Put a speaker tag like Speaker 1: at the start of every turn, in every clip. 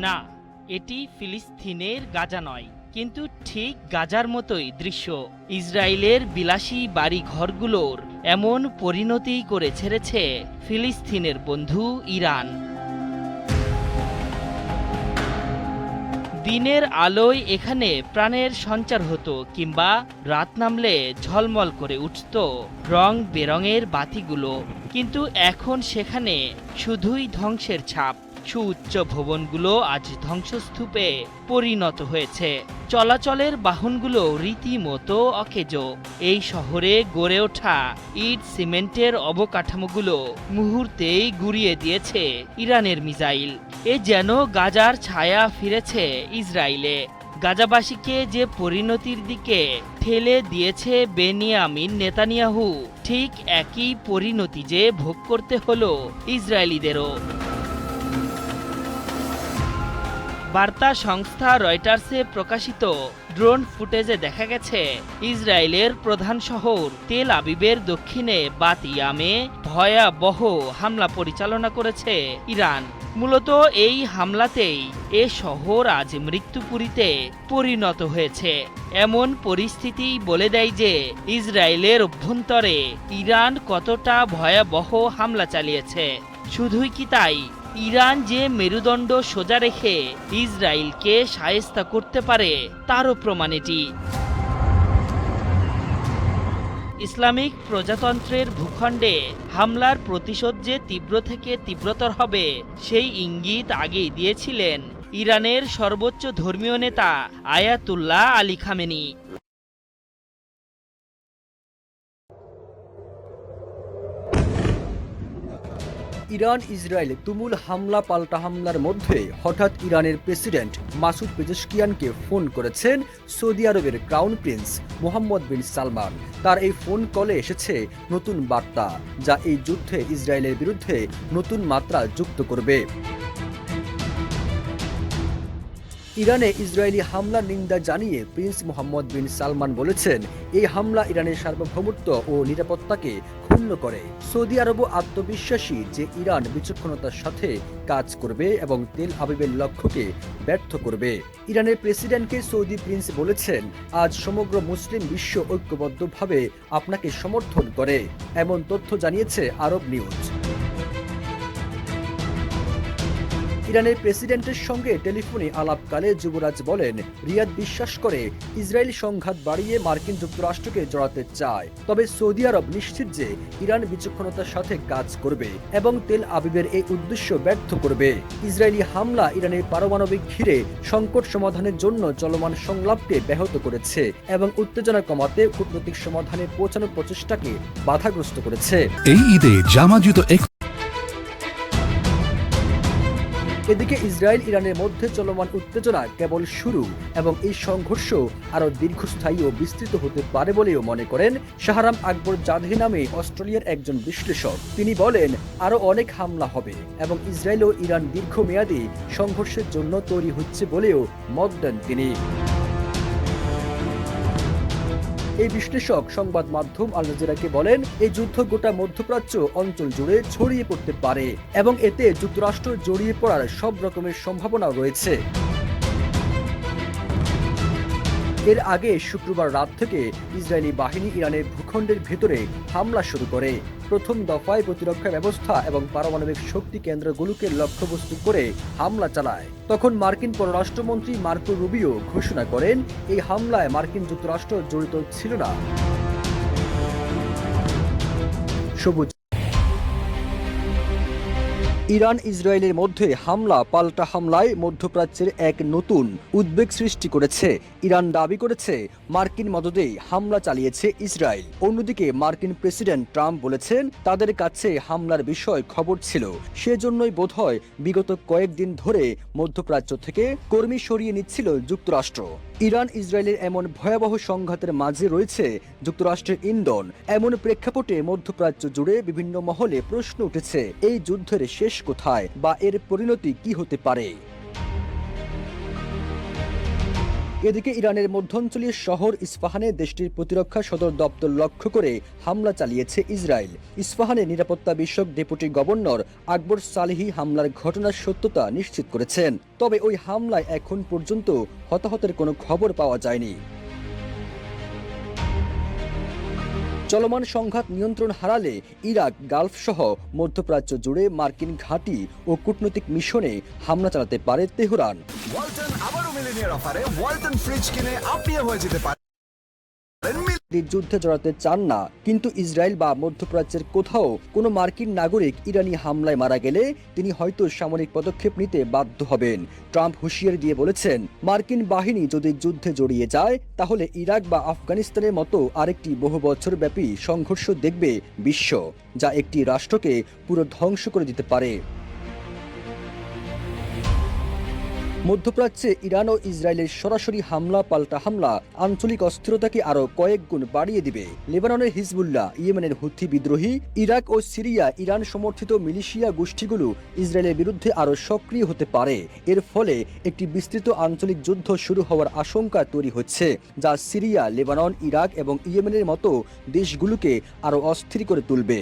Speaker 1: না, এটি ফিলিস্তিনের গাজা নয়, কিন্তু ঠিক গাজার মতোই দৃশ্য। ইসরায়েলের বিলাসী বাড়ি ঘরগুলোর এমন পরিণতি করে ছেড়েছে ফিলিস্তিনের বন্ধু ইরান। দিনের আলোয় এখানে প্রাণের সঞ্চার হতো, কিংবা রাত নামলে ঝলমল করে উঠত রং বেরঙের বাতিগুলো, কিন্তু এখন সেখানে শুধুই ধ্বংসের ছাপ। সুউচ্চ ভবনগুলো আজ ধ্বংসস্তূপে পরিণত হয়েছে, চলাচলের বাহনগুলো রীতিমতো অকেজো। এই শহরে গড়ে ওঠা ইট সিমেন্টের অবকাঠামোগুলো মুহূর্তেই গুঁড়িয়ে দিয়েছে ইরানের মিসাইল। এ যেন গাজার ছায়া ফিরেছে ইসরায়েলে। গাজাবাসীকে যে পরিণতির দিকে ঠেলে দিয়েছে বেনিয়ামিন নেতানিয়াহু, ঠিক একই পরিণতি যে ভোগ করতে হলো ইসরায়েলিদেরও। বার্তা সংস্থা রয়টার্সে প্রকাশিত ড্রোন ফুটেজে দেখা গেছে ইসরায়েলের প্রধান শহর তেল আবিবের দক্ষিণে বাত ইয়ামে ভয়াবহ হামলা পরিচালনা করেছে ইরান। মূলত এই হামলাতেই এ শহর আজ মৃত্যুপুরীতে পরিণত হয়েছে। এমন পরিস্থিতি বলে দেয় যে ইসরায়েলের অভ্যন্তরে ইরান কতটা ভয়াবহ হামলা চালিয়েছে। শুধুই কি তাই, ইরান যে মেরুদণ্ড সোজা রেখে ইসরায়েলকে শায়েস্তা করতে পারে তারও প্রমাণ এটি। ইসলামিক প্রজাতন্ত্রের ভূখণ্ডে হামলার প্রতিশোধ যে তীব্র থেকে তীব্রতর হবে, সেই ইঙ্গিত আগেই দিয়েছিলেন ইরানের সর্বোচ্চ ধর্মীয় নেতা Ayatollah Ali Khamenei.
Speaker 2: Iran Israel তুমুল হামলা পাল্টা হামলার মধ্যে হঠাৎ ইরানের প্রেসিডেন্ট মাসুদ পেজেশকিয়ানকে ফোন করেছেন সৌদি আরবের ক্রাউন প্রিন্স মোহাম্মদ বিন সালমান। তার এই ফোন কলে এসেছে নতুন বার্তা, যা এই যুদ্ধে ইসরায়েলের বিরুদ্ধে নতুন মাত্রা যুক্ত করবে। ইরানে ইসরায়েলি হামলার নিন্দা জানিয়ে প্রিন্স মোহাম্মদ বিন সালমান বলেছেন, এই হামলা ইরানের সার্বভৌমত্ব ও নিরাপত্তাকে ক্ষুণ্ণ করে। সৌদি আরবও আত্মবিশ্বাসী যে ইরান বিচক্ষণতার সাথে কাজ করবে এবং তেল আবিবের লক্ষ্যকে ব্যর্থ করবে। ইরানের প্রেসিডেন্টকে সৌদি প্রিন্স বলেছেন, আজ সমগ্র মুসলিম বিশ্ব ঐক্যবদ্ধভাবে আপনাকে সমর্থন করে, এমন তথ্য জানিয়েছে আরব নিউজ। ইরানের প্রেসিডেন্টের সঙ্গে টেলিফোনে আলাপকালে যুবরাজ বলেন, রিয়াদ বিশ্বাস করে ইসরায়েল সংঘাত বাড়িয়ে মার্কিন যুক্তরাষ্ট্রকে জড়াতে চায়, তবে সৌদি আরব নিশ্চিত যে ইরান বিচক্ষণতার সাথে কাজ করবে এবং তেল আবিবের এই উদ্দেশ্য ব্যর্থ করবে। ইসরায়েলি হামলা ইরানের পারমাণবিক ঘিরে সংকট সমাধানের জন্য চলমান সংলাপকে ব্যাহত করেছে এবং উত্তেজনা কমাতে কূটনৈতিক সমাধানে পৌঁছানোর প্রচেষ্টাকে বাধাগ্রস্ত করেছে।
Speaker 3: এই ঈদে জামা জুতো
Speaker 2: এদিকে ইসরায়েল ইরানের মধ্যে চলমান উত্তেজনা কেবল শুরু এবং এই সংঘর্ষ আরও দীর্ঘস্থায়ী ও বিস্তৃত হতে পারে বলেও মনে করেন শাহরাম আকবর জাধি নামে অস্ট্রেলিয়ার একজন বিশ্লেষক। তিনি বলেন, আরও অনেক হামলা হবে এবং ইসরায়েল ও ইরান দীর্ঘমেয়াদী সংঘর্ষের জন্য তৈরি হচ্ছে বলেও মত দেন তিনি। এই বিশ্লেষক সংবাদ মাধ্যম আল জাজিরাকে বলেন, এই যুদ্ধ গোটা মধ্যপ্রাচ্য অঞ্চল জুড়ে ছড়িয়ে পড়তে পারে এবং এতে যুক্তরাষ্ট্র জড়িয়ে পড়ার সব রকমের সম্ভাবনা রয়েছে। এর আগে শুক্রবার রাত থেকে ইসরায়েলি বাহিনী ইরানের ভূখণ্ডের ভেতরে হামলা শুরু করে। প্রথম দফায় প্রতিরক্ষা ব্যবস্থা এবং পারমাণবিক শক্তি কেন্দ্রগুলোকে লক্ষ্যবস্তু করে হামলা চালায়। তখন মার্কিন পররাষ্ট্রমন্ত্রী মার্কো রুবিও ঘোষণা করেন, এই হামলায় মার্কিন যুক্তরাষ্ট্র জড়িত ছিল না। সবুজ ইরান ইসরায়েলের মধ্যে হামলা পাল্টা হামলায় মধ্যপ্রাচ্যের এক নতুন উদ্বেগ সৃষ্টি করেছে। ইরান দাবি করেছে মার্কিন মদদেই হামলা চালিয়েছে ইসরায়েল। অন্যদিকে মার্কিন প্রেসিডেন্ট ট্রাম্প বলেছেন, তাদের কাছে হামলার বিষয় খবর ছিল, সেজন্যই বোধহয় বিগত কয়েকদিন ধরে মধ্যপ্রাচ্য থেকে কর্মী সরিয়ে নিচ্ছিল যুক্তরাষ্ট্র। ইরান ইসরায়েলের এমন ভয়াবহ সংঘাতের মাঝে রয়েছে যুক্তরাষ্ট্রের ইন্ধন। এমন প্রেক্ষাপটে মধ্যপ্রাচ্য জুড়ে বিভিন্ন মহলে প্রশ্ন উঠেছে, এই যুদ্ধের শেষ কোথায় বা এর পরিণতি কি হতে পারে। এদিকে ইরানের মধ্যাঞ্চলীয় শহর ইস্পাহানে দেশটির প্রতিরক্ষা সদর দপ্তর লক্ষ্য করে হামলা চালিয়েছে ইসরায়েল। ইস্পাহানে নিরাপত্তা বিষয়ক ডেপুটি গভর্নর আকবর সালেহি হামলার ঘটনার সত্যতা নিশ্চিত করেছেন। তবে ওই হামলায় এখন পর্যন্ত হতাহতের কোনো খবর পাওয়া যায়নি। চলমান সংঘাত নিয়ন্ত্রণ হারালে ইরাক, গালফ সহ মধ্যপ্রাচ্য জুড়ে মার্কিন ঘাঁটি ও কূটনৈতিক মিশনে হামলা চালাতে পারে তেহরান।
Speaker 4: ওয়ালটন আবারও মিলিনিয়ার অফারে ওয়ালটন ফ্রিজ কিনে আপনিও হয়ে যেতে পারেন।
Speaker 2: যুদ্ধে জড়াতে চান না, কিন্তু ইসরায়েল বা মধ্যপ্রাচ্যের কোথাও কোনো মার্কিন নাগরিক ইরানি হামলায় মারা গেলে তিনি হয়তো সামরিক পদক্ষেপ নিতে বাধ্য হবেন। ট্রাম্প হুঁশিয়ারি দিয়ে বলেছেন, মার্কিন বাহিনী যদি যুদ্ধে জড়িয়ে যায় তাহলে ইরাক বা আফগানিস্তানের মতো আরেকটি বহু বছর ব্যাপী সংঘর্ষ দেখবে বিশ্ব, যা একটি রাষ্ট্রকে পুরো ধ্বংস করে দিতে পারে। মধ্যপ্রাচ্যে ইরান ও ইসরায়েলের সরাসরি হামলা পাল্টা হামলা আঞ্চলিক অস্থিরতাকে আরও কয়েক গুণ বাড়িয়ে দিবে। লেবাননের হিজবুল্লাহ, ইয়েমেনের হুথি বিদ্রোহী, ইরাক ও সিরিয়া ইরান সমর্থিত মিলিশিয়া গোষ্ঠীগুলো ইসরায়েলের বিরুদ্ধে আরও সক্রিয় হতে পারে। এর ফলে একটি বিস্তৃত আঞ্চলিক যুদ্ধ শুরু হওয়ার আশঙ্কা তৈরি হচ্ছে, যা সিরিয়া, লেবানন, ইরাক এবং ইয়েমেনের মতো দেশগুলোকে আরও অস্থির করে তুলবে।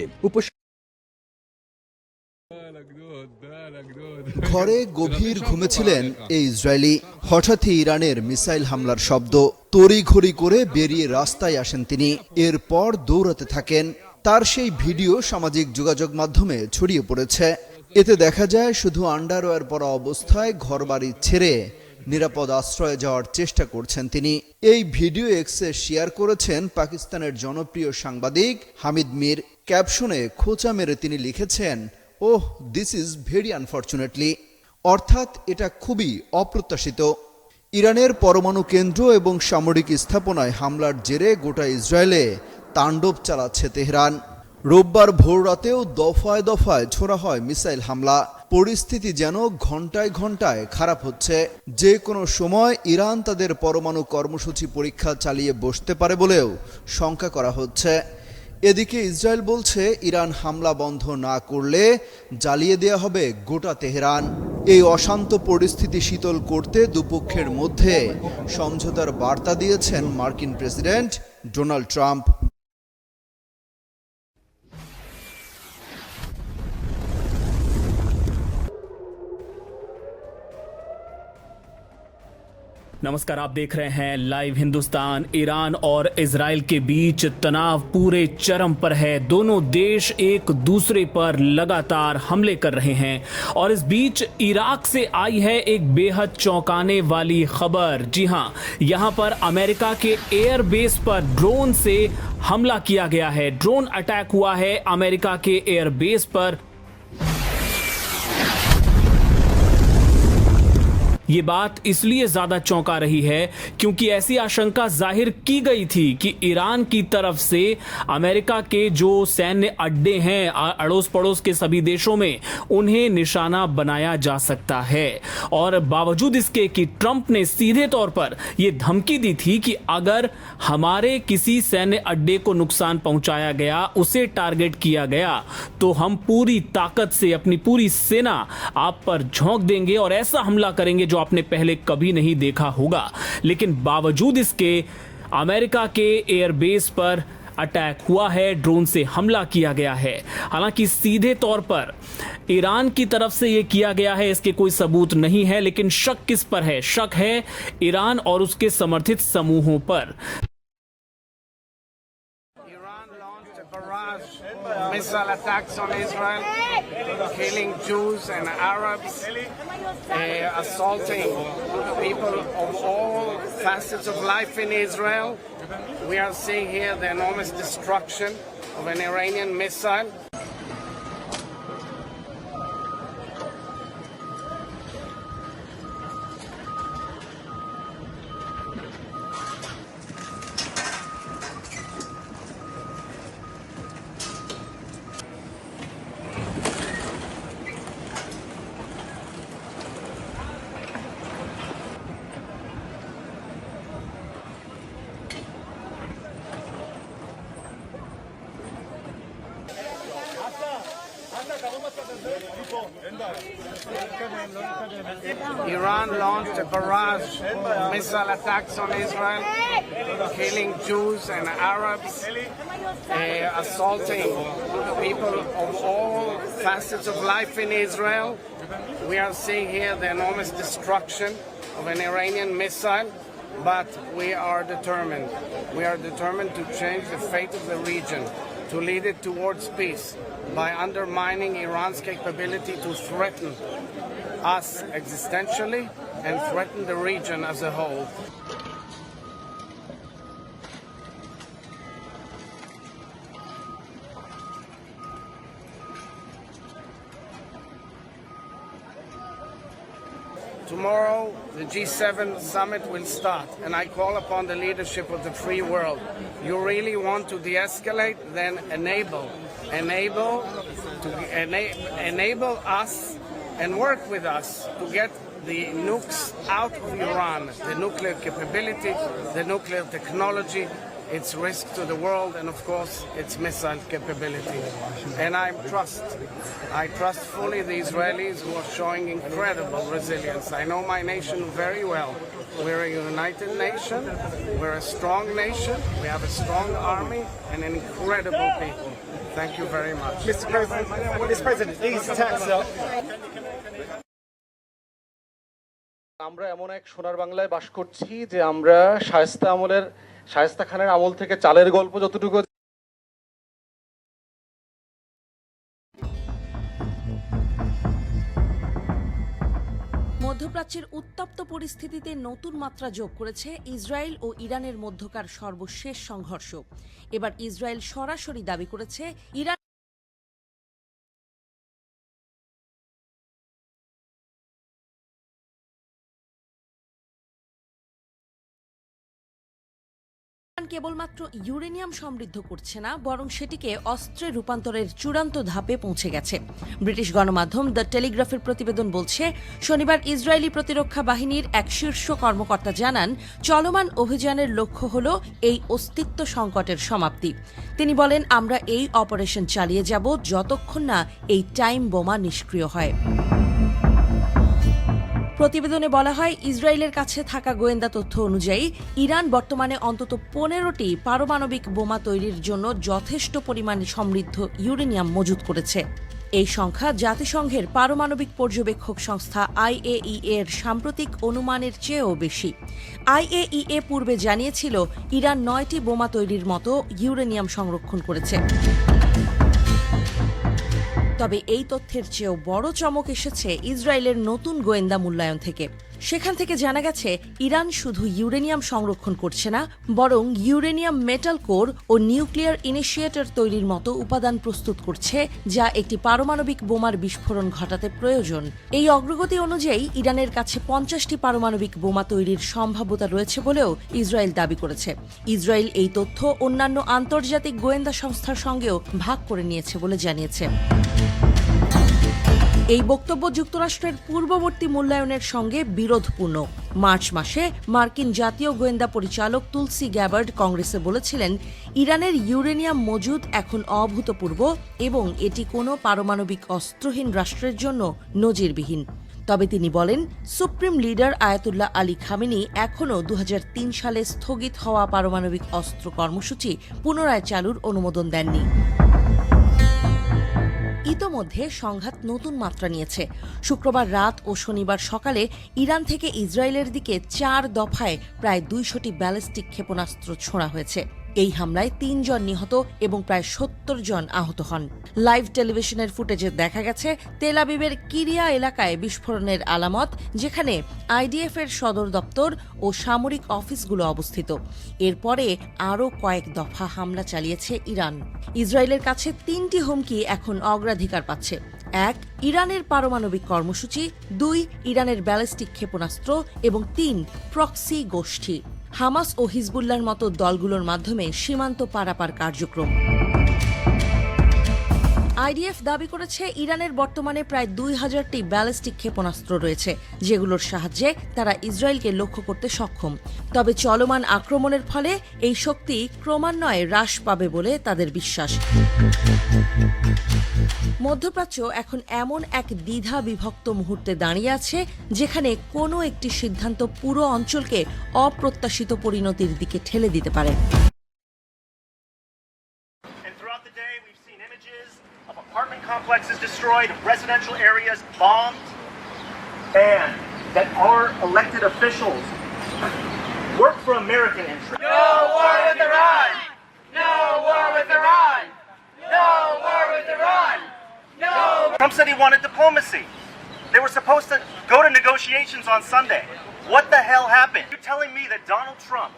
Speaker 5: ঘরে গভীর ঘুমেছিলেন এই ইসরায়েলি। হঠাৎই ইরানের মিসাইল হামলার শব্দ। তড়িঘড়ি করে বেরিয়ে রাস্তায় আসেন তিনি। এরপর দৌড়াতে থাকেন। তার সেই ভিডিও সামাজিক যোগাযোগ মাধ্যমে ছড়িয়ে পড়েছে। এতে দেখা যায় শুধু আন্ডারওয়্যার পরা অবস্থায় ঘরবাড়ি ছেড়ে নিরাপদ আশ্রয়ে যাওয়ার চেষ্টা করছেন তিনি। এই ভিডিও এক্সে শেয়ার করেছেন পাকিস্তানের জনপ্রিয় সাংবাদিক হামিদ মির। ক্যাপশনে খোঁচা মেরে তিনি লিখেছেন, ওহ, দিস ইজ ভেরি আনফর্চুনেটলি, অর্থাৎ এটা খুবই অপ্রত্যাশিত। ইরানের পরমাণু কেন্দ্র এবং সামরিক স্থাপনায় হামলার জেরে গোটা ইসরায়েলে তাণ্ডব চালাচ্ছে তেহরান। রোববার ভোর রাতেও দফায় দফায় ছোড়া হয় মিসাইল হামলা। পরিস্থিতি যেন ঘন্টায় ঘন্টায় খারাপ হচ্ছে। যে কোনো সময় ইরান তাদের পরমাণু কর্মসূচি পরীক্ষা চালিয়ে বসতে পারে বলেও শঙ্কা করা হচ্ছে। এদিকে ইসরায়েল বলছে, ইরান হামলা বন্ধ না করলে জ্বালিয়ে দেয়া হবে গোটা তেহরান। এই অশান্ত পরিস্থিতি শীতল করতে দুপক্ষের মধ্যে সমঝোতার বার্তা দিয়েছেন মার্কিন প্রেসিডেন্ট ডোনাল্ড ট্রাম্প।
Speaker 6: नमस्कार, आप देख रहे हैं लाइव हिंदुस्तान। ईरान और इजराइल के बीच तनाव पूरे चरम पर है। दोनों देश एक दूसरे पर लगातार हमले कर रहे हैं और इस बीच इराक से आई है एक बेहद चौंकाने वाली खबर। जी हां, यहां पर अमेरिका के एयरबेस पर ड्रोन से हमला किया गया है। ड्रोन अटैक हुआ है अमेरिका के एयरबेस पर। ये बात इसलिए ज्यादा चौंका रही है क्योंकि ऐसी आशंका जाहिर की गई थी कि ईरान की तरफ से अमेरिका के जो सैन्य अड्डे हैं अड़ोस पड़ोस के सभी देशों में, उन्हें निशाना बनाया जा सकता है। और बावजूद इसके कि ट्रंप ने सीधे तौर पर यह धमकी दी थी कि अगर हमारे किसी सैन्य अड्डे को नुकसान पहुंचाया गया, उसे टारगेट किया गया, तो हम पूरी ताकत से अपनी पूरी सेना आप पर झोंक देंगे और ऐसा हमला करेंगे जो आपने पहले कभी नहीं देखा होगा। लेकिन बावजूद इसके अमेरिका के एयरबेस पर अटैक हुआ है, ड्रोन से हमला किया गया है। हालांकि सीधे तौर पर ईरान की तरफ से यह किया गया है, इसके कोई सबूत नहीं है, लेकिन शक किस पर है? शक है ईरान और उसके समर्थित समूहों पर।
Speaker 7: Missile attacks on Israel, killing Jews and Arabs, assaulting people of all facets of life in Israel. We are seeing here the enormous destruction of an Iranian missile. Iran launched a barrage of missile attacks on Israel, killing Jews and Arabs, assaulting people of all facets of life in Israel. We are seeing here the enormous destruction of an Iranian missile, but we are determined. We are determined to change the fate of the region, to lead it towards peace by undermining Iran's capability to threaten us existentially and threaten the region as a whole. Tomorrow, the G7 summit will start, and I call upon the leadership of the free world. You really want to de-escalate, then enable us and work with us to get the nukes out of Iran, the nuclear capability, the nuclear technology, its risk to the world, and of course, its missile capability. And I trust fully the Israelis, who are showing incredible resilience. I know my nation very well. We're a united nation, we're a strong nation, we have a strong army, and an incredible people. Thank you very much.
Speaker 8: Mr. President, these attacks are...
Speaker 9: আমরা এমন এক সোনার বাংলায় বাস করছি যে আমরা শায়েস্তা খানের আমল থেকে চালের গল্প যতটুকু
Speaker 10: মধ্যপ্রাচ্যের উত্তপ্ত পরিস্থিতিতে নতুন মাত্রা যোগ করেছে ইসরায়েল ও ইরানের মধ্যকার সর্বশেষ সংঘর্ষ। এবার ইসরায়েল সরাসরি দাবি করেছে ইরান কেবলমাত্র ইউরেনিয়াম সমৃদ্ধ করছে না, বরং সেটিকে অস্ত্রে রূপান্তরের চূড়ান্ত ধাপে পৌঁছে গেছে। ব্রিটিশ গণমাধ্যম দ্য টেলিগ্রাফের প্রতিবেদন বলছে, শনিবার ইসরায়েলি প্রতিরক্ষা বাহিনীর এক শীর্ষ কর্মকর্তা জানান, চলমান অভিযানের লক্ষ্য হল এই অস্তিত্ব সংকটের সমাপ্তি। তিনি বলেন, আমরা এই অপারেশন চালিয়ে যাব যতক্ষণ না এই টাইম বোমা নিষ্ক্রিয় হয়। প্রতিবেদনে বলা হয়, ইসরায়েলের কাছে থাকা গোয়েন্দা তথ্য অনুযায়ী ইরান বর্তমানে অন্তত 15টি পারমাণবিক বোমা তৈরির জন্য যথেষ্ট পরিমাণে সমৃদ্ধ ইউরেনিয়াম মজুত করেছে। এই সংখ্যা জাতিসংঘের পারমাণবিক পর্যবেক্ষক সংস্থা IAEA এর সাম্প্রতিক অনুমানের চেয়েও বেশি। IAEA পূর্বে জানিয়েছিল ইরান 9টি বোমা তৈরির মতো ইউরেনিয়াম সংরক্ষণ করেছে। তবে এই তথ্যের চেয়েও বড় চমক এসেছে ইসরায়েলের নতুন গোয়েন্দা মূল্যায়ন থেকে। সেখান থেকে জানা গেছে, ইরান শুধু ইউরেনিয়াম সংরক্ষণ করছে না, বরং ইউরেনিয়াম মেটাল কোর ও নিউক্লিয়ার ইনিশিয়েটর তৈরির মতো উপাদান প্রস্তুত করছে, যা একটি পারমাণবিক বোমার বিস্ফোরণ ঘটাতে প্রয়োজন। এই অগ্রগতি অনুযায়ী ইরানের কাছে 50টি পারমাণবিক বোমা তৈরির সম্ভাব্যতা রয়েছে বলেও ইসরায়েল দাবি করেছে। ইসরায়েল এই তথ্য অন্যান্য আন্তর্জাতিক গোয়েন্দা সংস্থার সঙ্গেও ভাগ করে নিয়েছে বলে জানিয়েছে। এই বক্তব্য যুক্তরাষ্ট্রের পূর্ববর্তী মূল্যায়নের সঙ্গে বিরোধপূর্ণ। মার্চ মাসে মার্কিন জাতীয় গোয়েন্দা পরিচালক তুলসি গ্যাবার্ড কংগ্রেসে বলেছিলেন, ইরানের ইউরেনিয়াম মজুদ এখন অভূতপূর্ব এবং এটি কোনো পারমাণবিক অস্ত্রহীন রাষ্ট্রের জন্য নজিরবিহীন। তবে তিনি বলেন, supreme leader Ayatollah Ali Khamenei এখনও 2003 সালে স্থগিত হওয়া পারমাণবিক অস্ত্র কর্মসূচি পুনরায় চালুর অনুমোদন দেননি। ইতোমধ্যে সংঘাত নতুন মাত্রা নিয়েছে। শুক্রবার রাত ও শনিবার সকালে ইরান থেকে ইসরায়েলের দিকে 4 দফায় প্রায় 200টি ব্যালিস্টিক ক্ষেপণাস্ত্র ছোড়া হয়েছে। এই হামলায় 3 জন নিহত এবং প্রায় 70 জন আহত হন। লাইভ টেলিভিশনের ফুটেজে দেখা গেছে, তেল আবিবের কিরিয়া এলাকায় বিস্ফোরণের আলামত, যেখানে IDF এর সদর দপ্তর ও সামরিক অফিসগুলো অবস্থিত। এরপরে আরও কয়েক দফা হামলা চালিয়েছে ইরান। ইসরায়েলের কাছে 3টি হুমকি এখন অগ্রাধিকার পাচ্ছে। 1, ইরানের পারমাণবিক কর্মসূচি, 2, ইরানের ব্যালিস্টিক ক্ষেপণাস্ত্র এবং 3, প্রক্সি গোষ্ঠী, হামাস ও হিজবুল্লাহর মতো দলগুলোর মাধ্যমে সীমান্ত পারাপার কার্যক্রম। IDF দাবি করেছে, ইরানের বর্তমানে প্রায় 2000টি ব্যালিস্টিক ক্ষেপণাস্ত্র রয়েছে, যেগুলোর সাহায্যে তারা ইসরায়েলকে লক্ষ্য করতে সক্ষম। তবে চলমান আক্রমণের ফলে এই শক্তি ক্রমান্বয়ে হ্রাস পাবে বলে তাদের বিশ্বাস। মধ্যপ্রাচ্য এখন এমন এক দ্বিধা বিভক্ত মুহূর্তে দাঁড়িয়ে আছে যেখানে কোনো একটি সিদ্ধান্ত পুরো অঞ্চলকে অপ্রত্যাশিত পরিণতির দিকে ঠেলে দিতে পারে।
Speaker 8: Apartment complexes destroyed, residential areas bombed, and that our elected officials work for American interests. No war with Iran! No war with Iran! No war with Iran! No! Trump said he wanted diplomacy. They were supposed to go to negotiations on Sunday. What the hell happened? You're telling me that Donald Trump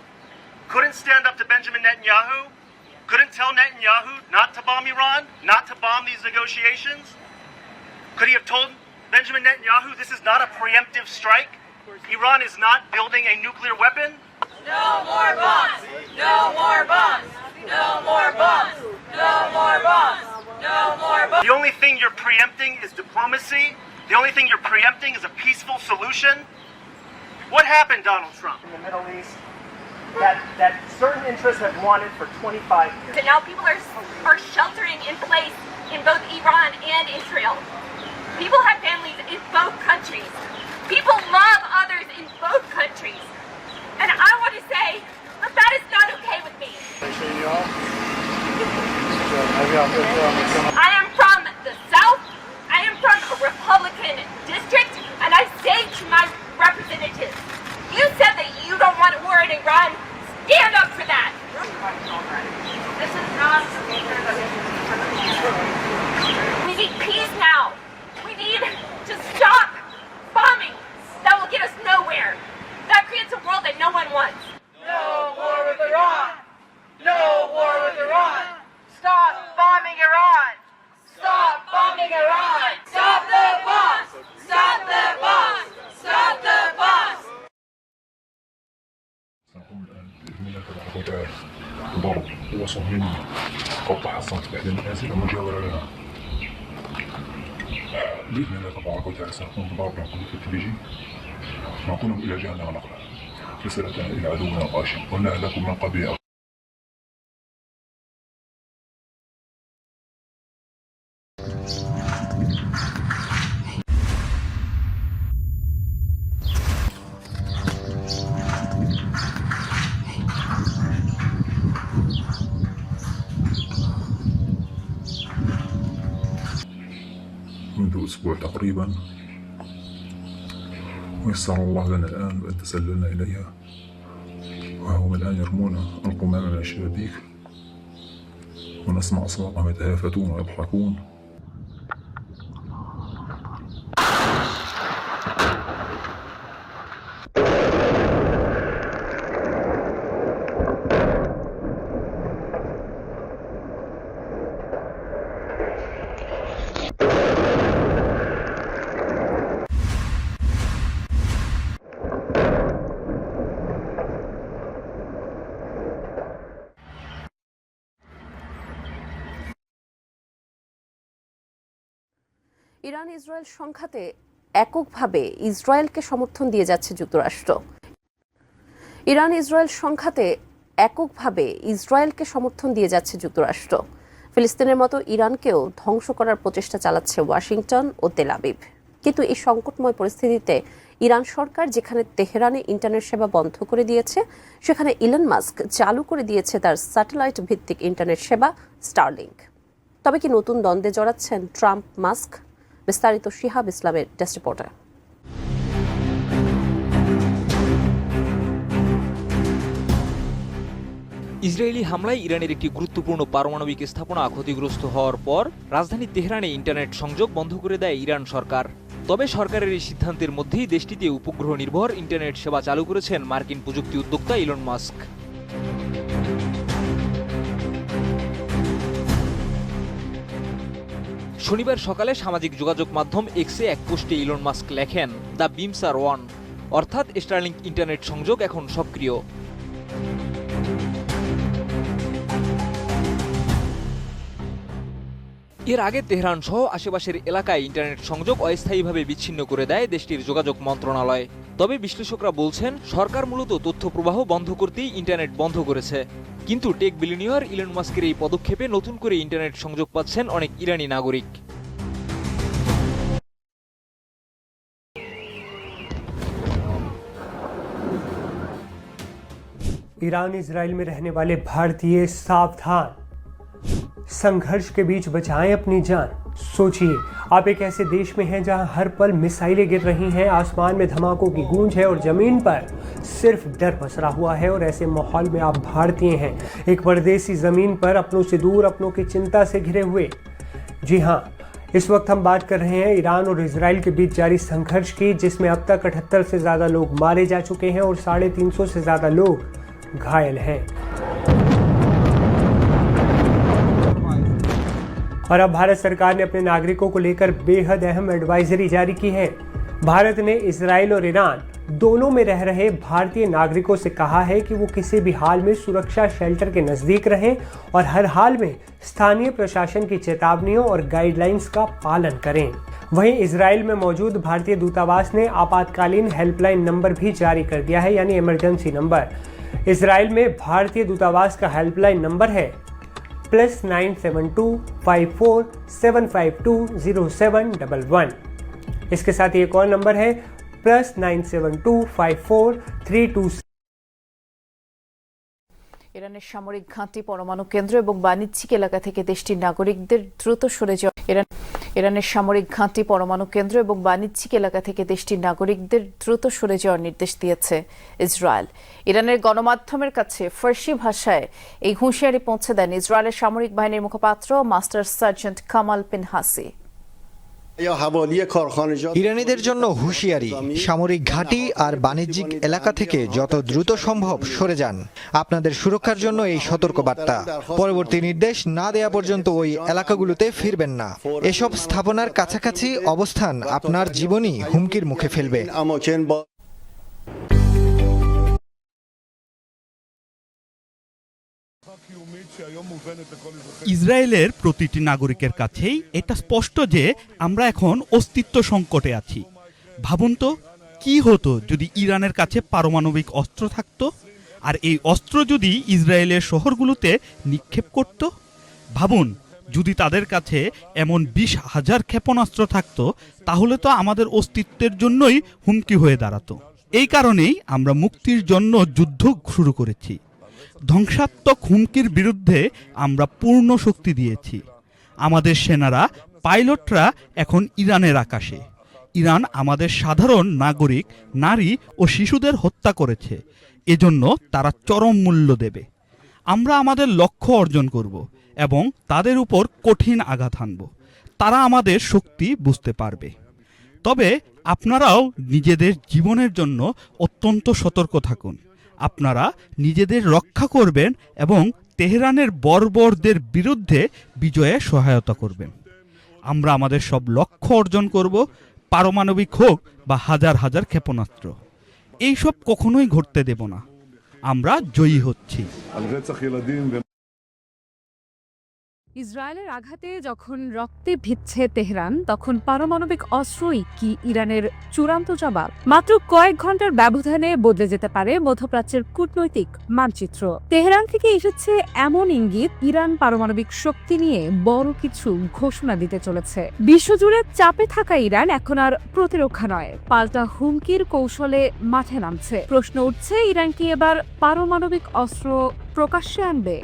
Speaker 8: couldn't stand up to Benjamin Netanyahu? Couldn't tell Netanyahu not to bomb Iran, not to bomb these negotiations? Could he have told Benjamin Netanyahu this is not a preemptive strike? Iran is not building a nuclear weapon?
Speaker 11: No more bombs! No more bombs! No more bombs! No more bombs! No more bombs!
Speaker 8: The only thing you're preempting is diplomacy. The only thing you're preempting is a peaceful solution. What happened, Donald Trump? In the Middle East, that certain interests have wanted for 25 years.
Speaker 11: And now people are sheltering in place in both Iran and Israel. People have families in both countries. People love others in both countries. And I want to say that that is not okay with me. I am from the South. I am from a Republican district. And I say to my representatives, you said that you don't want war in Iran. Stand up for that. This is not. We need peace now. We need to stop bombing. That will get us nowhere. That creates a world that no one wants.
Speaker 8: No war with Iran! No war with Iran! Stop bombing Iran!
Speaker 11: Stop bombing Iran. Stop the bombs. Stop the bombs. Stop the bombs.
Speaker 12: ضرب قوة صهيونية قد تحصنت بإحدى المنازل المجاورة لنا. بإذن الله تبارك وتعالى سنقوم بضرب القنبلة الثلجي نقولهم إلى جهنم نقلة رسالة إلى عدونا الغاشم ولنهلكم من قبل. منذ أسبوع تقريبا ويسر الله لنا الآن وأن تسللنا إليها وهم الآن يرمون القمامة من الشبابيك ونسمع أصواتهم يتهافتون ويضحكون.
Speaker 13: Iran Israel সংঘাতে এককভাবে ইসরায়েলকে সমর্থন দিয়ে যাচ্ছে যুক্তরাষ্ট্র। Iran Israel সংঘাতে এককভাবে ইসরায়েলকে সমর্থন দিয়ে যাচ্ছে যুক্তরাষ্ট্র। ফিলিস্তিনের মতো ইরানকেও ধ্বংস করার প্রচেষ্টা চালাচ্ছে ওয়াশিংটন ও তেল আবিব। কিন্তু এই সংকটময় পরিস্থিতিতে ইরান সরকার যেখানে তেহরানে ইন্টারনেট সেবা বন্ধ করে দিয়েছে, সেখানে ইলন মাস্ক চালু করে দিয়েছে তার স্যাটেলাইট ভিত্তিক ইন্টারনেট সেবা স্টারলিংক। তবে কি নতুন দ্বন্দ্বে জড়াচ্ছেন ট্রাম্প মাস্ক? বিস্তারিত শিহাব ইসলামের ডেস্ক রিপোর্টে।
Speaker 14: ইসরায়েলি হামলায় ইরানের একটি গুরুত্বপূর্ণ পারমাণবিক স্থাপনা ক্ষতিগ্রস্ত হওয়ার পর রাজধানী তেহরানে ইন্টারনেট সংযোগ বন্ধ করে দেয় ইরান সরকার। তবে সরকারের এই সিদ্ধান্তের মধ্যেই দেশটিতে উপগ্রহ নির্ভর ইন্টারনেট সেবা চালু করেছেন মার্কিন প্রযুক্তি উদ্যোক্তা ইলন মাস্ক। শনিবার সকালে সামাজিক যোগাযোগ মাধ্যম এক্সে এক পোস্টে ইলন মাস্ক লেখেন, দ্য বিমস আর ওয়ান, অর্থাৎ স্টারলিংক ইন্টারনেট সংযোগ এখন সক্রিয়। এর আগে তেহরান সহ আশেপাশের এলাকায় ইন্টারনেট সংযোগ অস্থায়ীভাবে বিচ্ছিন্ন করে দেয় দেশটির যোগাযোগ মন্ত্রণালয়। তবে বিশ্লেষকরা বলছেন সরকার মূলত তথ্য প্রবাহ বন্ধ করতেই ইন্টারনেট বন্ধ করেছে। কিন্তু টেক বিলিয়নিয়ার ইলন মাস্কের এই পদক্ষেপে নতুন করে ইন্টারনেট সংযোগ পাচ্ছেন অনেক ইরানি নাগরিক।
Speaker 15: ईरान इजराइल में रहने वाले भारतीय सावधान, संघर्ष के बीच बचाएं अपनी जान। सोचिए, आप एक ऐसे देश में हैं जहां हर पल मिसाइलें गिर रही हैं, आसमान में धमाकों की गूंज है और जमीन पर सिर्फ डर पसरा हुआ है। और ऐसे माहौल में आप भारतीय हैं, एक परदेसी जमीन पर अपनों से दूर, अपनों की चिंता से घिरे हुए। जी हाँ, इस वक्त हम बात कर रहे हैं ईरान और इजराइल के बीच जारी संघर्ष की, जिसमें अब तक 78 से ज़्यादा लोग मारे जा चुके हैं और 350 से ज़्यादा लोग घायल हैं। और अब भारत सरकार ने अपने नागरिकों को लेकर बेहद अहम एडवाइजरी जारी की है। भारत ने इजराइल और ईरान दोनों में रह रहे भारतीय नागरिकों से कहा है कि वो किसी भी हाल में सुरक्षा शेल्टर के नजदीक रहें और हर हाल में स्थानीय प्रशासन की चेतावनियों और गाइडलाइंस का पालन करें। वहीं इजराइल में मौजूद भारतीय दूतावास ने आपातकालीन हेल्पलाइन नंबर भी जारी कर दिया है, यानी इमरजेंसी नंबर। इजराइल में भारतीय दूतावास का हेल्पलाइन नंबर है +972 54 752 0711। इसके साथ ही एक और नंबर है +972 54 326।
Speaker 16: ইরানের সামরিক ঘাঁটি, পরমাণু কেন্দ্র এবং বাণিজ্যিক এলাকা থেকে দেশটির নাগরিকদের দ্রুত সরে যাওয়া ইরানের সামরিক ঘাঁটি, পরমাণু কেন্দ্র এবং বাণিজ্যিক এলাকা থেকে দেশটির নাগরিকদের দ্রুত সরে যাওয়ার নির্দেশ দিয়েছে ইসরায়েল। ইরানের গণমাধ্যমের কাছে ফার্সি ভাষায় এই হুঁশিয়ারি পৌঁছে দেন ইসরায়েলের সামরিক বাহিনীর মুখপাত্র মাস্টার সার্জেন্ট কামাল পিনহাসি।
Speaker 17: ইরানিদের জন্য হুঁশিয়ারি, সামরিক ঘাঁটি আর বাণিজ্যিক এলাকা থেকে যত দ্রুত সম্ভব সরে যান। আপনাদের সুরক্ষার জন্য এই সতর্কবার্তা। পরবর্তী নির্দেশ না দেয়া পর্যন্ত ওই এলাকাগুলোতে ফিরবেন না। এসব স্থাপনার কাছাকাছি অবস্থান আপনার জীবনই হুমকির মুখে ফেলবে।
Speaker 3: ইসরায়েলের প্রতিটি নাগরিকের কাছেই এটা স্পষ্ট যে আমরা এখন অস্তিত্ব সংকটে আছি। ভাবুন তো, কি হতো যদি ইরানের কাছে পারমাণবিক অস্ত্র থাকতো, আর এই অস্ত্র যদি ইসরায়েলের শহরগুলোতে নিক্ষেপ করত। ভাবুন, যদি তাদের কাছে এমন 20,000 ক্ষেপণাস্ত্র থাকতো, তাহলে তো আমাদের অস্তিত্বের জন্যই হুমকি হয়ে দাঁড়াতো। এই কারণেই আমরা মুক্তির জন্য যুদ্ধ শুরু করেছি। ধ্বংসাত্মক হুমকির বিরুদ্ধে আমরা পূর্ণ শক্তি দিয়েছি। আমাদের সেনারা, পাইলটরা এখন ইরানের আকাশে। ইরান আমাদের সাধারণ নাগরিক, নারী ও শিশুদের হত্যা করেছে। এজন্য তারা চরম মূল্য দেবে। আমরা আমাদের লক্ষ্য অর্জন করব এবং তাদের উপর কঠিন আঘাত হানব। তারা আমাদের শক্তি বুঝতে পারবে। তবে আপনারাও নিজেদের জীবনের জন্য অত্যন্ত সতর্ক থাকুন। আপনারা নিজেদের রক্ষা করবেন এবং তেহরানের বর্বরদের বিরুদ্ধে বিজয়ে সহায়তা করবেন। আমরা আমাদের সব লক্ষ্য অর্জন করব, পারমাণবিক হোক বা হাজার হাজার ক্ষেপণাস্ত্র। এইসব কখনোই ঘটতে দেব না। আমরা জয়ী হচ্ছি।
Speaker 18: ইসরায়েলের আঘাতে যখন রক্তে ভিজছে তেহরান, তখন পারমাণবিক অস্ত্রই কি ইরানের চূড়ান্ত জবাব? মাত্র কয়েক ঘন্টার ব্যবধানে বদলে যেতে পারে মধ্যপ্রাচ্যের কূটনৈতিক মানচিত্র। তেহরান থেকে এসেছে এমন ইঙ্গিত, ইরান পারমাণবিক শক্তি নিয়ে বড় কিছু ঘোষণা দিতে চলেছে। বিশ্বজুড়ে চাপে থাকা ইরান এখন আর প্রতিরক্ষা নয়, পাল্টা হুমকির কৌশলে মাঠে নামছে। প্রশ্ন উঠছে, ইরান কি এবার পারমাণবিক অস্ত্র প্রকাশ্যে আনবে?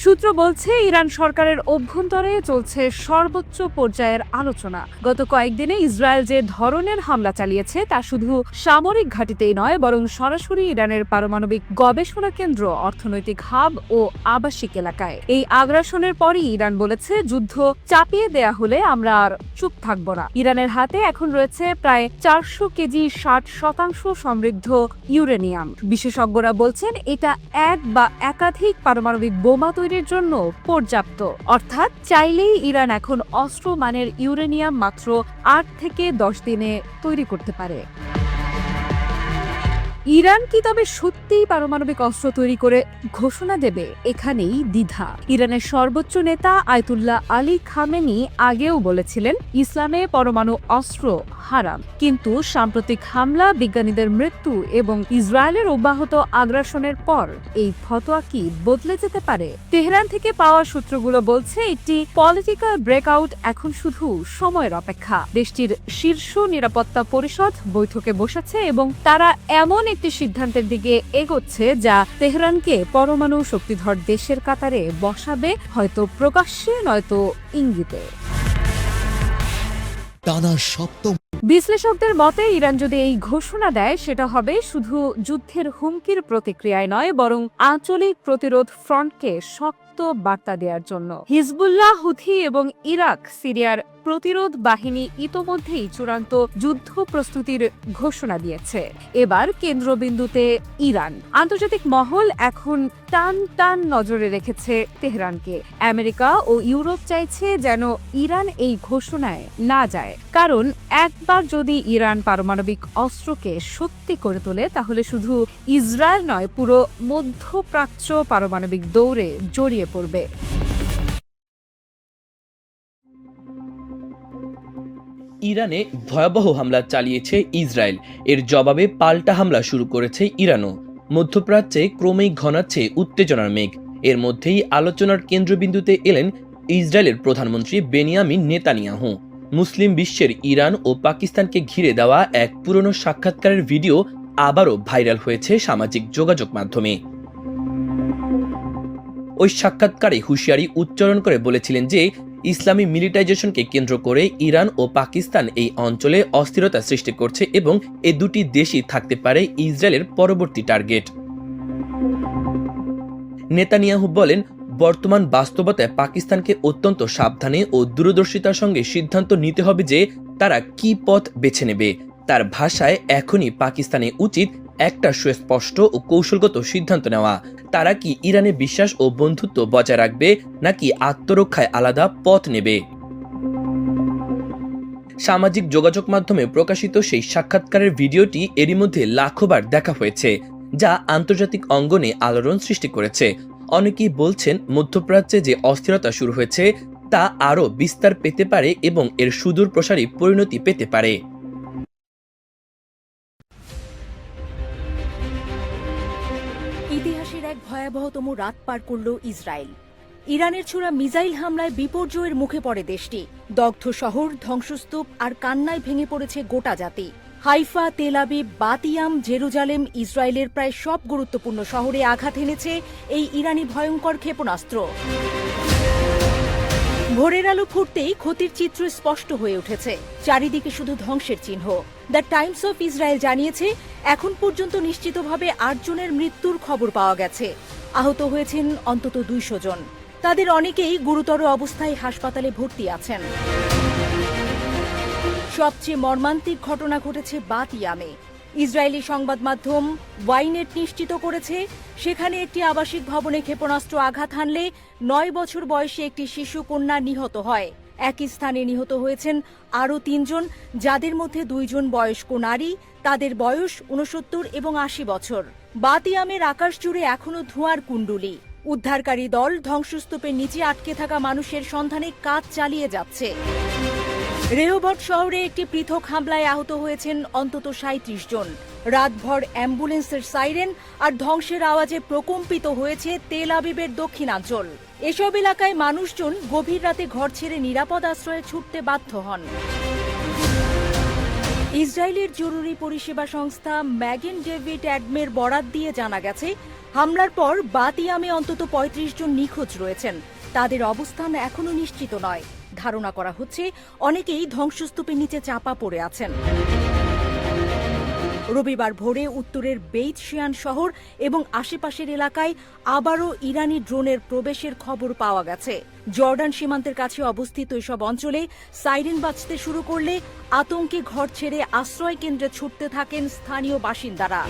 Speaker 18: সূত্র বলছে, ইরান সরকারের অভ্যন্তরে চলছে সর্বোচ্চ পর্যায়ের আলোচনা। গত কয়েকদিনে ইসরায়েল যে ধরনের হামলা চালিয়েছে তা শুধু সামরিক ঘাঁটিতেই নয়, বরং সরাসরি ইরানের পারমাণবিক গবেষণা কেন্দ্র, অর্থনৈতিক হাব ও আবাসিক এলাকায়। এই আগ্রাসনের পরই ইরান বলেছে, যুদ্ধ চাপিয়ে দেয়া হলে আমরা আর চুপ থাকব না। ইরানের হাতে এখন রয়েছে প্রায় 400 কেজি 60% সমৃদ্ধ ইউরেনিয়াম। বিশেষজ্ঞরা বলছেন, এটা এক বা একাধিক পারমাণবিক বোমা তৈরির জন্য পর্যাপ্ত। অর্থাৎ চাইলেই ইরান এখন অস্ত্র মানের ইউরেনিয়াম মাত্র 8 থেকে 10 দিনে তৈরি করতে পারে। ইরান কি তবে সত্যিই পারমাণবিক অস্ত্র তৈরি করে ঘোষণা দেবে? এখানেই দ্বিধা। ইরানের সর্বোচ্চ নেতা আয়াতুল্লাহ আলী খামেনি আগেও বলেছিলেন, ইসলামে পরমাণু অস্ত্র হারাম। কিন্তু সাম্প্রতিক হামলা, বিজ্ঞানীদের মৃত্যু এবং ইসরায়েলের অব্যাহত আগ্রাসনের পর এই ফতোয়া কি বদলে যেতে পারে? তেহরান থেকে পাওয়া সূত্রগুলো বলছে, একটি পলিটিক্যাল ব্রেকআউট এখন শুধু সময়ের অপেক্ষা। দেশটির শীর্ষ নিরাপত্তা পরিষদ বৈঠকে বসেছে এবং তারা এমন একটি সিদ্ধান্তের দিকে এগোচ্ছে যা তেহরানকে পরমাণু শক্তিধর দেশের কাতারে বসাবে, হয়তো প্রকাশ্যে নয়তো ইঙ্গিতে।
Speaker 19: টানা সপ্তম
Speaker 18: বিশ্লেষকদের মতে ইরান যদি এই ঘোষণা দেয় সেটা হবে শুধু যুদ্ধের হুমকির প্রতিক্রিয়ায় নয়, বরং আঞ্চলিক প্রতিরোধ ফ্রন্টকে শক্ত বার্তা দেওয়ার জন্য। হিজবুল্লাহ, হুথি এবং ইরাক সিরিয়ার প্রতিরোধ বাহিনী ইতোমধ্যেই চূড়ান্ত যুদ্ধ প্রস্তুতির ঘোষণা দিয়েছে। এবার কেন্দ্রবিন্দুতে ইরান। আন্তর্জাতিক মহল এখন টান টান নজরে রেখেছে তেহরানকে। আমেরিকা ও ইউরোপ চাইছে যেন ইরান এই ঘোষণায় না যায়, কারণ একবার যদি ইরান পারমাণবিক অস্ত্রকে সত্যি করে তোলে তাহলে শুধু ইসরায়েল নয়, পুরো মধ্যপ্রাচ্য পারমাণবিক দৌড়ে জড়িয়ে পড়বে।
Speaker 20: ইরানে ভয়াবহ হামলা চালিয়েছে ইসরায়েল, এর জবাবে পাল্টা হামলা শুরু করেছে ইরানও। মধ্যপ্রাচ্যে ক্রমেই ঘনাচ্ছে উত্তেজনার মেঘ। এর মধ্যেই আলোচনার কেন্দ্রবিন্দুতে এলেন ইসরায়েলের প্রধানমন্ত্রী বেনিয়ামিন নেতানিয়াহু। মুসলিম বিশ্বের ইরান ও পাকিস্তানকে ঘিরে দেওয়া এক পুরনো সাক্ষাৎকারের ভিডিও আবারও ভাইরাল হয়েছে সামাজিক যোগাযোগ মাধ্যমে। ওই সাক্ষাৎকারে হুঁশিয়ারি উচ্চারণ করে বলেছিলেন যে ইসলামী মিলিটাইজেশনকে কেন্দ্র করে ইরান ও পাকিস্তান এই অঞ্চলে অস্থিরতা সৃষ্টি করছে এবং এ দুটি দেশই থাকতে পারে ইসরায়েলের পরবর্তী টার্গেট। নেতানিয়াহু বলেন, বর্তমান বাস্তবতায় পাকিস্তানকে অত্যন্ত সাবধানে ও দূরদর্শিতার সঙ্গে সিদ্ধান্ত নিতে হবে যে তারা কি পথ বেছে নেবে। তার ভাষায় এখনই পাকিস্তানে উচিত একটা সুস্পষ্ট ও কৌশলগত সিদ্ধান্ত নেওয়া। তারা কি ইরানে বিশ্বাস ও বন্ধুত্ব বজায় রাখবে নাকি আত্মরক্ষায় আলাদা পথ নেবে। সামাজিক যোগাযোগ মাধ্যমে প্রকাশিত সেই সাক্ষাৎকারের ভিডিওটি এরই মধ্যে লাখোবার দেখা হয়েছে, যা আন্তর্জাতিক অঙ্গনে আলোড়ন সৃষ্টি করেছে। অনেকেই বলছেন মধ্যপ্রাচ্যে যে অস্থিরতা শুরু হয়েছে তা আরও বিস্তার পেতে পারে এবং এর সুদূর প্রসারী পরিণতি পেতে পারে।
Speaker 21: ইতিহাসের এক ভয়াবহতম রাত পার করল ইসরায়েল। ইরানের ছোড়া মিসাইল হামলায় বিপর্যয়ের মুখে পড়ে দেশটি। দগ্ধ শহর, ধ্বংসস্তূপ আর কান্নায় ভেঙে পড়েছে গোটা জাতি। হাইফা, তেল আবিব, বাতিয়াম, জেরুজালেম, ইসরায়েলের প্রায় সব গুরুত্বপূর্ণ শহরে আঘাত এনেছে এই ইরানি ভয়ঙ্কর ক্ষেপণাস্ত্র। ভোরের আলো ফুটতেই ক্ষতির চিত্র স্পষ্ট হয়ে উঠেছে। চারিদিকে শুধু ধ্বংসের চিহ্ন। দ্য টাইমস অফ ইসরায়েল জানিয়েছে, এখন পর্যন্ত নিশ্চিতভাবে 8 জনের মৃত্যুর খবর পাওয়া গেছে। আহত হয়েছেন অন্তত 200 জন। তাদের অনেকেই গুরুতর অবস্থায় হাসপাতালে ভর্তি আছেন। সবচেয়ে মর্মান্তিক ঘটনা ঘটেছে বাতিয়ামে। ইসরায়েলি সংবাদ মাধ্যম ওয়াইনেট নিশ্চিত করেছে, সেখানে একটি আবাসিক ভবনে ক্ষেপণাস্ত্র আঘাত হানলে 9 বছর বয়সী একটি শিশু কন্যা নিহত হয়। একই স্থানে নিহত হয়েছেন আরও 3 জন, যাদের মধ্যে 2 জন বয়স্ক নারী। তাদের বয়স 69 এবং 80 বছর। বাতিয়ামের আকাশ জুড়ে এখনও ধোঁয়ার কুণ্ডুলি। উদ্ধারকারী দল ধ্বংসস্তূপের নিচে আটকে থাকা মানুষের সন্ধানে কাজ চালিয়ে যাচ্ছে। রেহবট শহরে একটি পৃথক হামলায় আহত হয়েছেন অন্তত 37 জন। রাতভর অ্যাম্বুলেন্সের সাইরেন আর ধ্বংসের আওয়াজে প্রকম্পিত হয়েছে তেল আবিবের দক্ষিণাঞ্চল। এসব এলাকায় মানুষজন গভীর রাতে ঘর ছেড়ে নিরাপদ আশ্রয়ে ছুটতে বাধ্য হন। ইসরায়েলের জরুরি পরিষেবা সংস্থা ম্যাগেন ডেভিড অ্যাডমের বরাত দিয়ে জানা গেছে, হামলার পর বাতিয়ামে অন্তত 35 জন নিখোঁজ রয়েছেন। তাদের অবস্থান এখনও নিশ্চিত নয়। ধারণা করা হচ্ছে অনেকেই ধ্বংসস্তূপের নিচে চাপা পড়ে আছেন। রবিবার ভোরে উত্তরের বেইত শিয়ান শহর এবং আশেপাশের এলাকায় আবারও ইরানি ড্রোনের প্রবেশের খবর পাওয়া গেছে। জর্ডান সীমান্তের কাছে অবস্থিত এসব অঞ্চলে সাইরেন বাজতে শুরু করলে আতঙ্কে ঘর ছেড়ে আশ্রয় কেন্দ্রে ছুটতে থাকেন স্থানীয় বাসিন্দারা।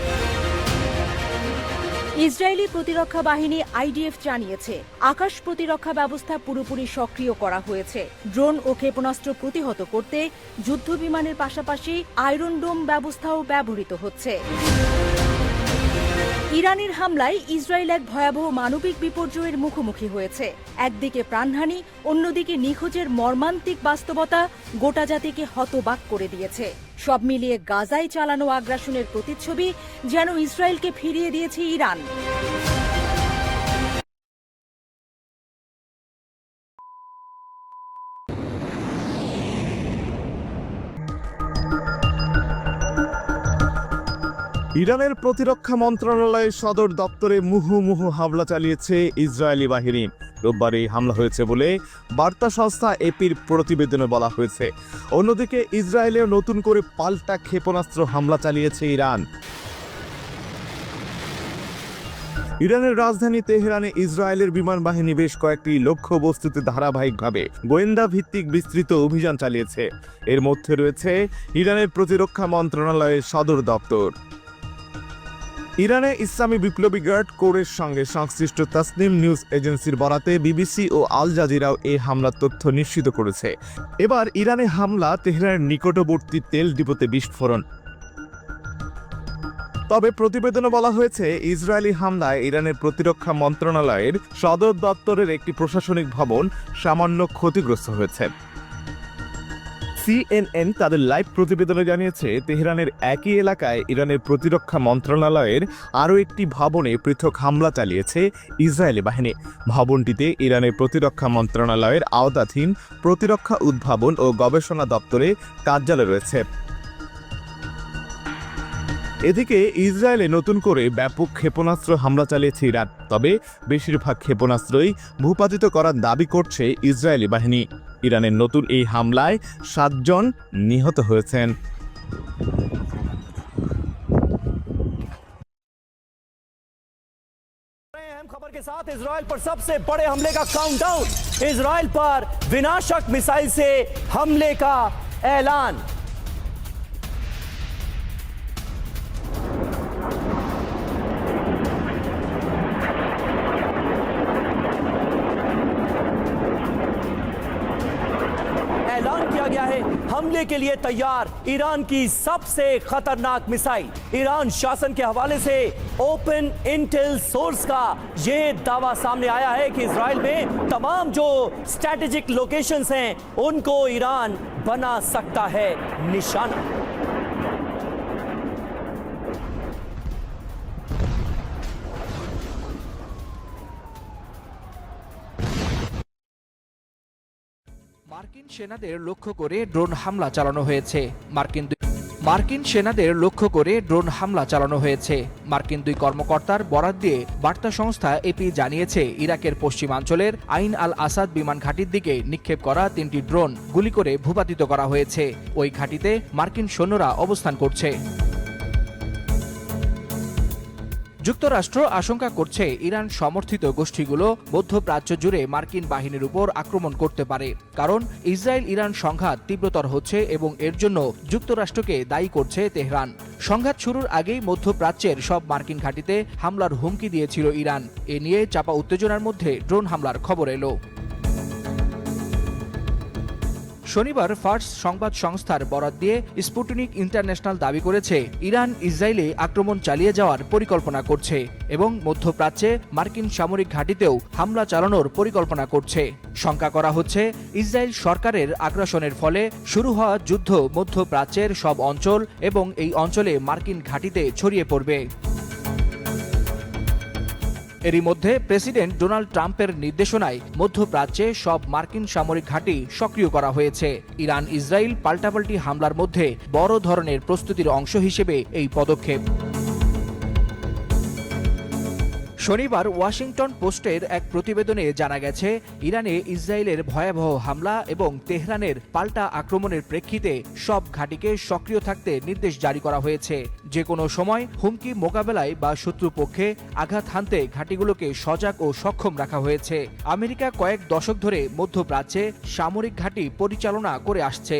Speaker 21: ইসরায়েলি প্রতিরক্ষা বাহিনী আইডিএফ জানিয়েছে, আকাশ প্রতিরক্ষা ব্যবস্থা পুরোপুরি সক্রিয় করা হয়েছে। ড্রোন ও ক্ষেপণাস্ত্র প্রতিহত করতে যুদ্ধবিমানের পাশাপাশি আয়রন ডোম ব্যবস্থাও ব্যবহৃত হচ্ছে। ইরানের হামলায় ইসরায়েল এক ভয়াবহ মানবিক বিপর্যয়ের মুখোমুখি হয়েছে। একদিকে প্রাণহানি, অন্যদিকে নিখোঁজের মর্মান্তিক বাস্তবতা গোটা জাতিকে হতবাক করে দিয়েছে। সব মিলিয়ে গাজায় চালানো আগ্রাসনের প্রতিচ্ছবি যেন ইসরায়েলকে ফিরিয়ে দিয়েছে ইরান।
Speaker 19: ইরানের প্রতিরক্ষা মন্ত্রণালয়ের সদর দপ্তরে মুহুর্মুহু হামলা চালিয়েছে ইসরায়েলি বাহিনী। রোববার এই হামলা হয়েছে বলে বার্তা সংস্থা এপির প্রতিবেদনে বলা হয়েছে। অন্যদিকে ইসরায়েলেও নতুন করে পাল্টা ক্ষেপণাস্ত্র হামলা চালিয়েছে ইরান। ইরানের রাজধানী তেহরানে ইসরায়েলের বিমান বাহিনী বেশ কয়েকটি লক্ষ্যবস্তুতে ধারাবাহিকভাবে গোয়েন্দা ভিত্তিক বিস্তৃত অভিযান চালিয়েছে। এর মধ্যে রয়েছে ইরানের প্রতিরক্ষা মন্ত্রণালয়ের সদর দপ্তর। ইরানে ইসলামী বিপ্লবী গার্ড কোরের সঙ্গে সংশ্লিষ্ট তাসনিম নিউজ এজেন্সির বরাতে বিবিসি ও আল জাজিরাও এই হামলার তথ্য নিশ্চিত করেছে। এবার ইরানে হামলা তেহরানের নিকটবর্তী তেল ডিপোতে বিস্ফোরণ। তবে প্রতিবেদনে বলা হয়েছে ইসরায়েলি হামলায় ইরানের প্রতিরক্ষা মন্ত্রণালয়ের সদর দপ্তরের একটি প্রশাসনিক ভবন সামান্য ক্ষতিগ্রস্ত হয়েছে। CNN তাদের লাইভ প্রতিবেদনে জানিয়েছে তেহরানের একই এলাকায় ইরানের প্রতিরক্ষা মন্ত্রণালয়ের আরও একটি ভবনে পৃথক হামলা চালিয়েছে ইসরায়েলি বাহিনী। ভবনটিতে ইরানের প্রতিরক্ষা মন্ত্রণালয়ের আওতাধীন প্রতিরক্ষা উদ্ভাবন ও গবেষণা দপ্তরে কার্যালয় রয়েছে। এদিকে ইসরায়েলে নতুন করে ব্যাপক ক্ষেপণাস্ত্র হামলা চালিয়েছে ইরান। তবে বেশিরভাগ ক্ষেপণাস্ত্রই ভূপাতিত করার দাবি করছে ইসরায়েলি বাহিনী। ইরানের নতুন এই হামলায় 7 জন নিহত হয়েছেন।
Speaker 22: खबर के साथ इजराइल पर सबसे बड़े हमले का काउंटडाउन। इजराइल पर विनाशक मिसाइल से हमले का ऐलान। ऐलान किया गया है हमले के लिए तैयार ईरान की सबसे खतरनाक मिसाइल। ईरान शासन के हवाले से ओपन इंटेल सोर्स का ये दावा सामने आया है कि इजराइल में तमाम जो स्ट्रैटेजिक लोकेशंस हैं उनको ईरान बना सकता है निशाना।
Speaker 14: মার্কিন সেনাদের লক্ষ্য করে ড্রোন হামলা চালানো হয়েছে। মার্কিন সেনাদের লক্ষ্য করে ড্রোন হামলা চালানো হয়েছে। মার্কিন দুই কর্মকর্তার বরাত দিয়ে বার্তা সংস্থা এপি জানিয়েছে ইরাকের পশ্চিমাঞ্চলের আইন আল আসাদ বিমান ঘাঁটির দিকে নিক্ষেপ করা 3টি ড্রোন গুলি করে ভূপাতিত করা হয়েছে। ওই ঘাঁটিতে মার্কিন সৈন্যরা অবস্থান করছে। যুক্তরাষ্ট্র আশঙ্কা করছে ইরান সমর্থিত গোষ্ঠীগুলো মধ্যপ্রাচ্য জুড়ে মার্কিন বাহিনীর উপর আক্রমণ করতে পারে, কারণ ইসরায়েল ইরান সংঘাত তীব্রতর হচ্ছে এবং এর জন্য যুক্তরাষ্ট্রকে দায়ী করছে তেহরান। সংঘাত শুরুর আগেই মধ্যপ্রাচ্যের সব মার্কিন ঘাঁটিতে হামলার হুমকি দিয়েছিল ইরান। এ নিয়ে চাপা উত্তেজনার মধ্যে ড্রোন হামলার খবর এলো। শনিবার ফার্স সংবাদ সংস্থার বরাত দিয়ে স্পুটনিক ইন্টারন্যাশনাল দাবি করেছে ইরান ইসরায়েলে আক্রমণ চালিয়ে যাওয়ার পরিকল্পনা করছে এবং মধ্যপ্রাচ্যে মার্কিন সামরিক ঘাঁটিতেও হামলা চালানোর পরিকল্পনা করছে। শঙ্কা করা হচ্ছে ইসরায়েল সরকারের আগ্রাসনের ফলে শুরু হওয়া যুদ্ধ মধ্যপ্রাচ্যের সব অঞ্চল এবং এই অঞ্চলে মার্কিন ঘাঁটিতে ছড়িয়ে পড়বে। এরই মধ্যে প্রেসিডেন্ট ডোনাল্ড ট্রাম্পের নির্দেশনায় মধ্যপ্রাচ্যে সব মার্কিন সামরিক ঘাঁটি সক্রিয় করা হয়েছে। ইরান ইসরায়েল পাল্টাপাল্টি হামলার মধ্যে বড় ধরনের প্রস্তুতির অংশ হিসেবে এই পদক্ষেপ। শনিবার ওয়াশিংটন পোস্টের এক প্রতিবেদনে জানা গেছে ইরানে ইসরায়েলের ভয়াবহ হামলা এবং তেহরানের পাল্টা আক্রমণের প্রেক্ষিতে সব ঘাঁটিকে সক্রিয় থাকতে নির্দেশ জারি করা হয়েছে। যে কোনো সময় হুমকি মোকাবেলায় বা শত্রুপক্ষে আঘাত হানতে ঘাঁটিগুলোকে সজাগ ও সক্ষম রাখা হয়েছে। আমেরিকা কয়েক দশক ধরে মধ্যপ্রাচ্যে সামরিক ঘাঁটি পরিচালনা করে আসছে।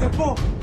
Speaker 22: Tempo!